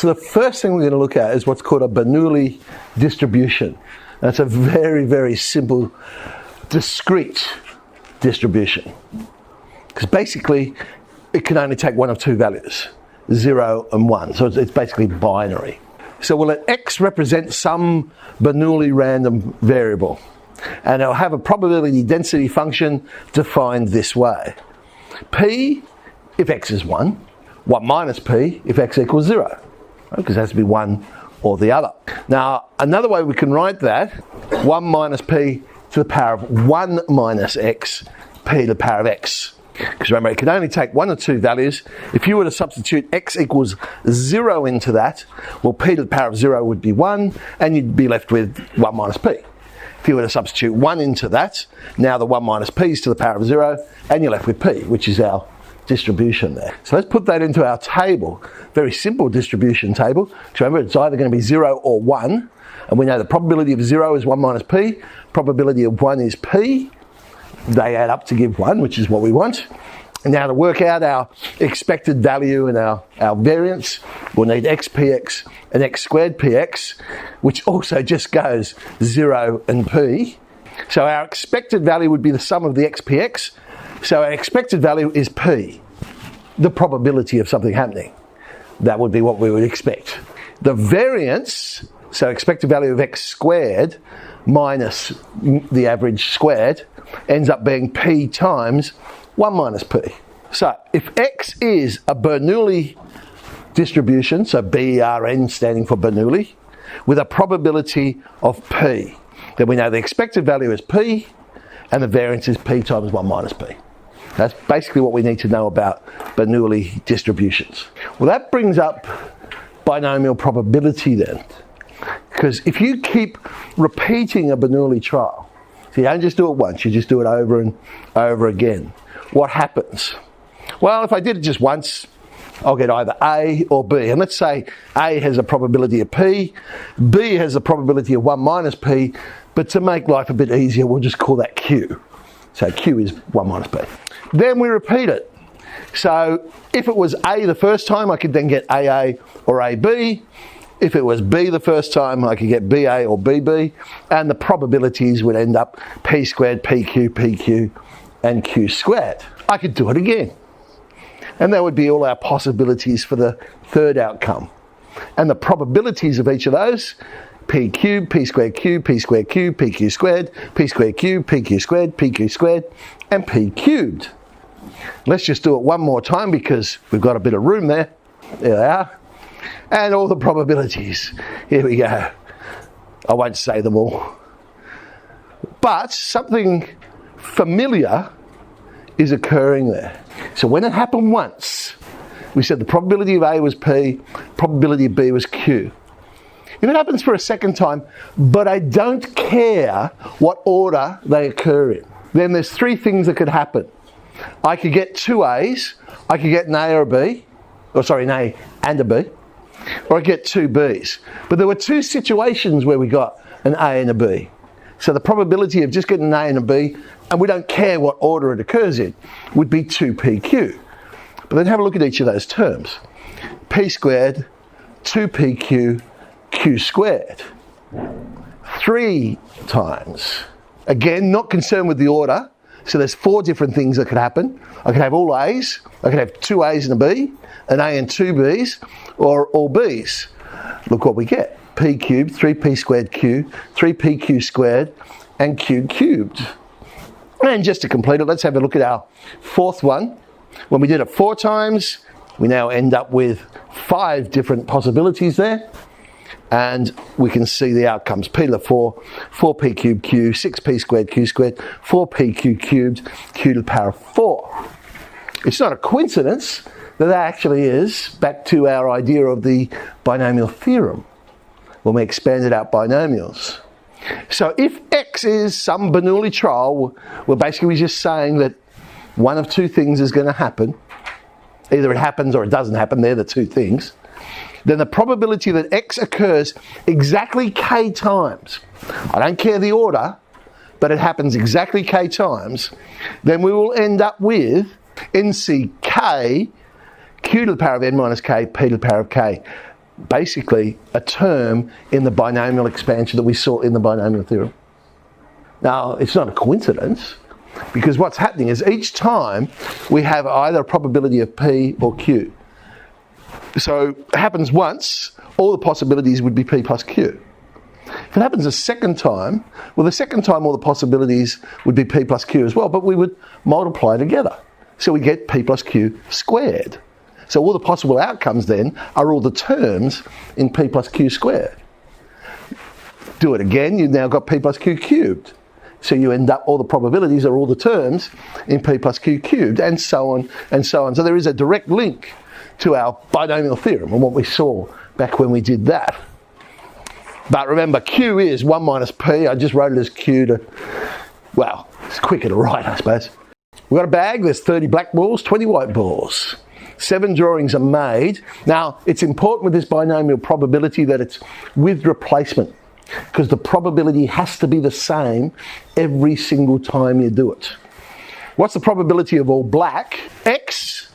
So the first thing we're going to look at is what's called a Bernoulli distribution. That's a very, very simple, discrete distribution. Because basically, it can only take one of two values, 0 and 1. So it's basically binary. So we'll let x represent some Bernoulli random variable. And it'll have a probability density function defined this way. P, if x is 1. 1 minus p, if x equals 0. Because it has to be one or the other. Now, another way we can write that, 1 minus p to the power of 1 minus x, p to the power of x. Because remember, it can only take one or two values. If you were to substitute x equals 0 into that, well, p to the power of 0 would be 1, and you'd be left with 1 minus p. If you were to substitute 1 into that, now the 1 minus p is to the power of 0, and you're left with p, which is our distribution there. So let's put that into our table. Very simple distribution table. Remember, it's either going to be 0 or 1, and we know the probability of 0 is 1 minus p, probability of 1 is p. They add up to give 1, which is what we want. And now to work out our expected value and our variance, we'll need xpx and x squared px, which also just goes 0 and p. So our expected value would be the sum of the xpx. So our expected value is p, the probability of something happening. That would be what we would expect. The variance, so expected value of x squared minus the average squared, ends up being p times 1 minus p. So if x is a Bernoulli distribution, so BERN standing for Bernoulli, with a probability of p, then we know the expected value is p and the variance is p times 1 minus p. That's basically what we need to know about Bernoulli distributions. Well, that brings up binomial probability then. Because if you keep repeating a Bernoulli trial, so you don't just do it once, you just do it over and over again, what happens? Well, if I did it just once, I'll get either A or B. And let's say A has a probability of P, B has a probability of 1 minus P, but to make life a bit easier, we'll just call that Q. So Q is 1 minus P. Then we repeat it. So if it was A the first time, I could then get AA or AB. If it was B the first time, I could get BA or BB. And the probabilities would end up P squared, PQ, PQ, and Q squared. I could do it again. And that would be all our possibilities for the third outcome. And the probabilities of each of those, P cubed, P squared cubed, P squared cubed, PQ squared, P squared cubed, PQ squared, PQ squared, and P cubed. Let's just do it one more time because we've got a bit of room there. There they are. And all the probabilities. Here we go. I won't say them all. But something familiar is occurring there. So when it happened once, we said the probability of A was P, probability of B was Q. If it happens for a second time, but I don't care what order they occur in, then there's three things that could happen. I could get two A's, I could get an A or a B, an A and a B, or I could get two B's. But there were two situations where we got an A and a B. So the probability of just getting an A and a B, and we don't care what order it occurs in, would be 2PQ. But then have a look at each of those terms. P squared, 2PQ, Q squared. 3 times. Again, not concerned with the order. So there's 4 different things that could happen. I could have all A's, I could have 2 A's and a B, an A and 2 B's, or all B's. Look what we get. P cubed, 3P squared Q, 3PQ squared, and Q cubed. And just to complete it, let's have a look at our fourth one. When we did it 4 times, we now end up with 5 different possibilities there. And we can see the outcomes. P to the 4, 4P cubed Q, 6P squared Q squared, 4PQ cubed, Q to the power of 4. It's not a coincidence that actually is back to our idea of the binomial theorem when we expanded out binomials. So if X is some Bernoulli trial, we're basically just saying that one of two things is going to happen. Either it happens or it doesn't happen. They're the two things. Then the probability that X occurs exactly K times, I don't care the order, but it happens exactly K times, then we will end up with NCK, Q to the power of N minus K, P to the power of K. basically a term in the binomial expansion that we saw in the binomial theorem. Now, it's not a coincidence, because what's happening is each time we have either a probability of P or Q. So it happens once, all the possibilities would be P plus Q. If it happens a second time, well, the second time all the possibilities would be P plus Q as well, but we would multiply together. So we get P plus Q squared. So all the possible outcomes then are all the terms in P plus Q squared. Do it again, you've now got P plus Q cubed. So you end up, all the probabilities are all the terms in P plus Q cubed, and so on and so on. So there is a direct link to our binomial theorem and what we saw back when we did that. But remember, Q is 1 minus P. I just wrote it as Q to, well, it's quicker to write, I suppose. We've got a bag, there's 30 black balls, 20 white balls. 7 drawings are made. Now, it's important with this binomial probability that it's with replacement, because the probability has to be the same every single time you do it. What's the probability of all black? X,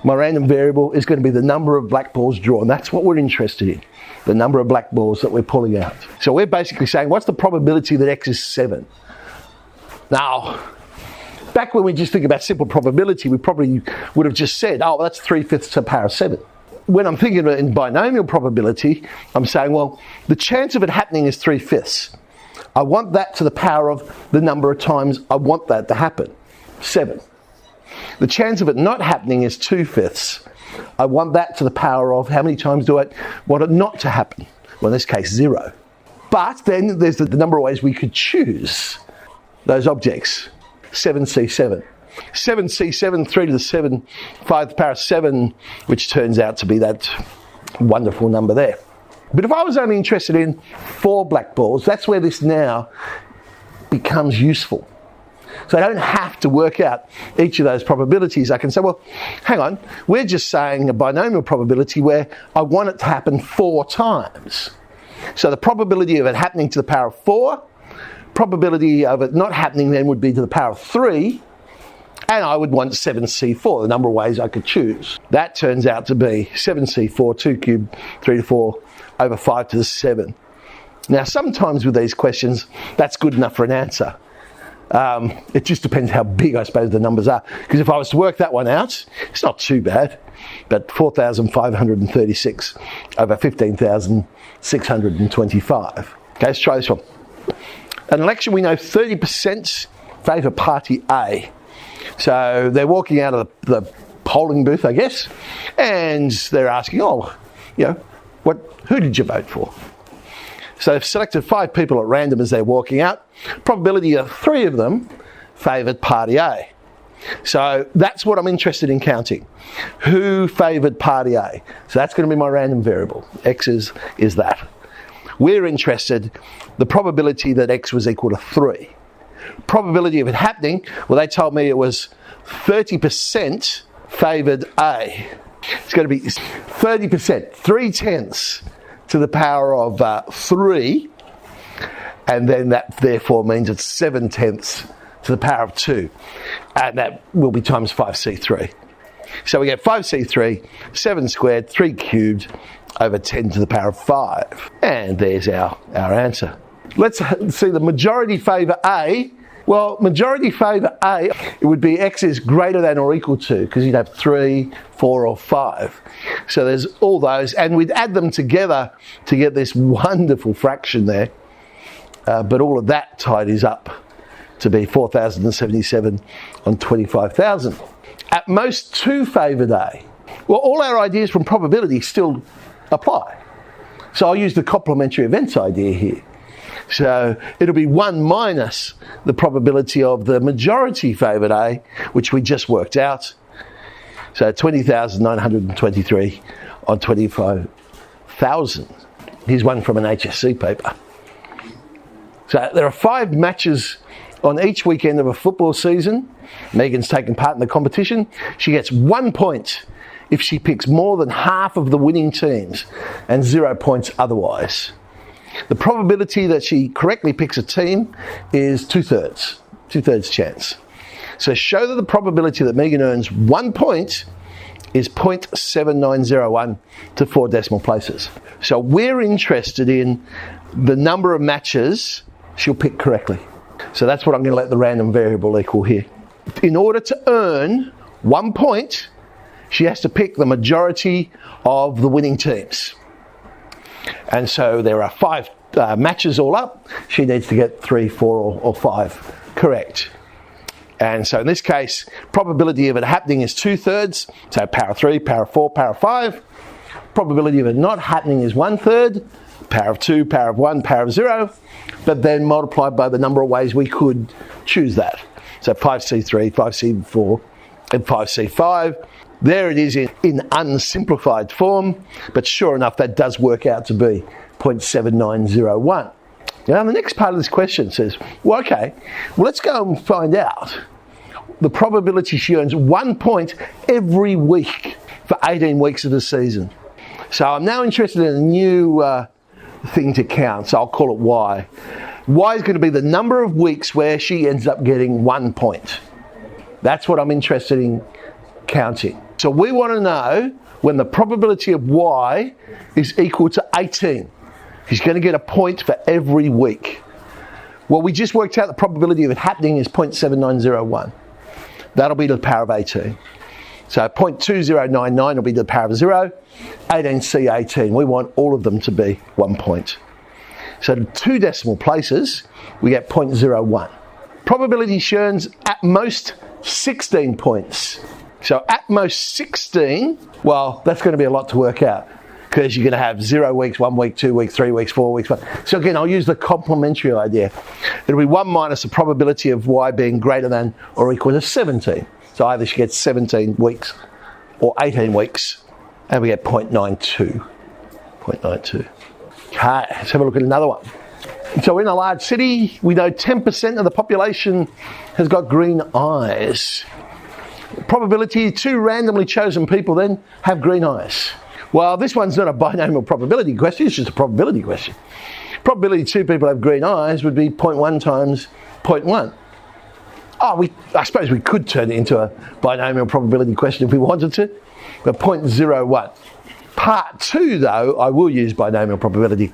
my random variable, is going to be the number of black balls drawn. That's what we're interested in, the number of black balls that we're pulling out. So we're basically saying, what's the probability that X is 7? Now, back when we just think about simple probability, we probably would have just said, oh, well, that's 3/5 to the power of 7. When I'm thinking about in binomial probability, I'm saying, well, the chance of it happening is 3/5. I want that to the power of the number of times I want that to happen, 7. The chance of it not happening is 2/5. I want that to the power of how many times do I want it not to happen? Well, in this case, 0. But then there's the number of ways we could choose those objects. 7C7. 7C7, 3 to the 7, 5 to the power of 7, which turns out to be that wonderful number there. But if I was only interested in 4 black balls, that's where this now becomes useful. So I don't have to work out each of those probabilities. I can say, well, hang on, we're just saying a binomial probability where I want it to happen 4 times. So the probability of it happening to the power of 4, probability of it not happening then would be to the power of 3, and I would want 7C4, the number of ways I could choose. That turns out to be 7C4, 2 cubed, 3 to 4, over 5 to the 7. Now, sometimes with these questions, that's good enough for an answer. It just depends how big, I suppose, the numbers are. Because if I was to work that one out, it's not too bad, but 4,536 over 15,625. Okay, let's try this one. An election, we know 30% favour party A. So they're walking out of the polling booth, I guess, and they're asking, oh, you know, who did you vote for? So they've selected 5 people at random as they're walking out. Probability of 3 of them favoured party A. So that's what I'm interested in counting. Who favoured party A? So that's going to be my random variable. X is that. We're interested, the probability that X was equal to 3. Probability of it happening, well, they told me it was 30% favoured A. It's going to be 30%, 3/10 to the power of 3, and then that therefore means it's 7/10 to the power of 2, and that will be times 5C3. So we get 5C3, 7 squared, 3 cubed, over 10 to the power of 5. And there's our answer. Let's see the majority favour A. Well, majority favour A, it would be X is greater than or equal to, because you'd have 3, 4 or 5. So there's all those, and we'd add them together to get this wonderful fraction there. But all of that tidies up to be 4,077 on 25,000. At most 2 favoured A. Well, all our ideas from probability still apply. So I'll use the complementary events idea here. So it'll be 1 minus the probability of the majority favoured A, which we just worked out. So 20,923 on 25,000. Here's one from an HSC paper. So there are 5 matches on each weekend of a football season. Megan's taken part in the competition. She gets 1 point if she picks more than half of the winning teams and 0 points otherwise. The probability that she correctly picks a team is 2/3 chance. So show that the probability that Megan earns 1 point is 0.7901 to 4 decimal places. So we're interested in the number of matches she'll pick correctly. So that's what I'm going to let the random variable equal here. In order to earn 1 point, she has to pick the majority of the winning teams. And so there are 5 matches all up. She needs to get 3, 4 or 5 correct. And so in this case, probability of it happening is 2/3. So power 3, power 4, power 5. Probability of it not happening is 1/3. Power of 2, power of 1, power of 0. But then multiplied by the number of ways we could choose that. So 5C3, 5C4, and 5C5. There it is in unsimplified form. But sure enough, that does work out to be 0.7901. Now the next part of this question says, well, okay, well, let's go and find out the probability she earns 1 point every week for 18 weeks of the season. So I'm now interested in a new thing to count, so I'll call it Y. Y is going to be the number of weeks where she ends up getting 1 point. That's what I'm interested in counting. So we want to know when the probability of Y is equal to 18. She's going to get a point for every week. Well, we just worked out the probability of it happening is 0.7901. That'll be to the power of 18. So 0.2099 will be to the power of 0. 18C18. We want all of them to be 1 point. So to 2 decimal places, we get 0.01. Probability she earns at most 16 points. So at most 16, well, that's going to be a lot to work out, because you're going to have 0 weeks, 1 week, 2 weeks, 3 weeks, 4 weeks. So again, I'll use the complementary idea. It'll be 1 minus the probability of Y being greater than or equal to 17. So either she gets 17 weeks or 18 weeks, and we get 0.92. 0.92. Okay, let's have a look at another one. So in a large city, we know 10% of the population has got green eyes. Probability, 2 randomly chosen people then have green eyes. Well, this one's not a binomial probability question, it's just a probability question. Probability 2 people have green eyes would be 0.1 times 0.1. I suppose we could turn it into a binomial probability question if we wanted to, but 0.01. Part 2, though, I will use binomial probability.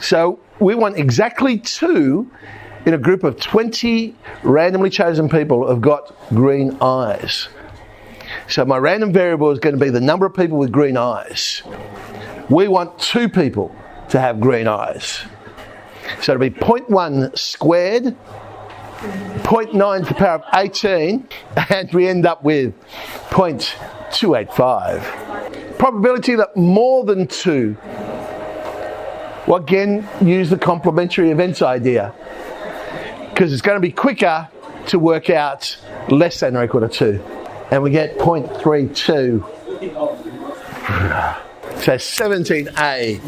So we want exactly 2 in a group of 20 randomly chosen people who have got green eyes. So my random variable is going to be the number of people with green eyes. We want 2 people to have green eyes. So it'll be 0.1 squared, 0.9 to the power of 18, and we end up with 0.285. Probability that more than 2. Well, again, use the complementary events idea, because it's going to be quicker to work out less than or equal to 2. And we get 0.32. So 17A.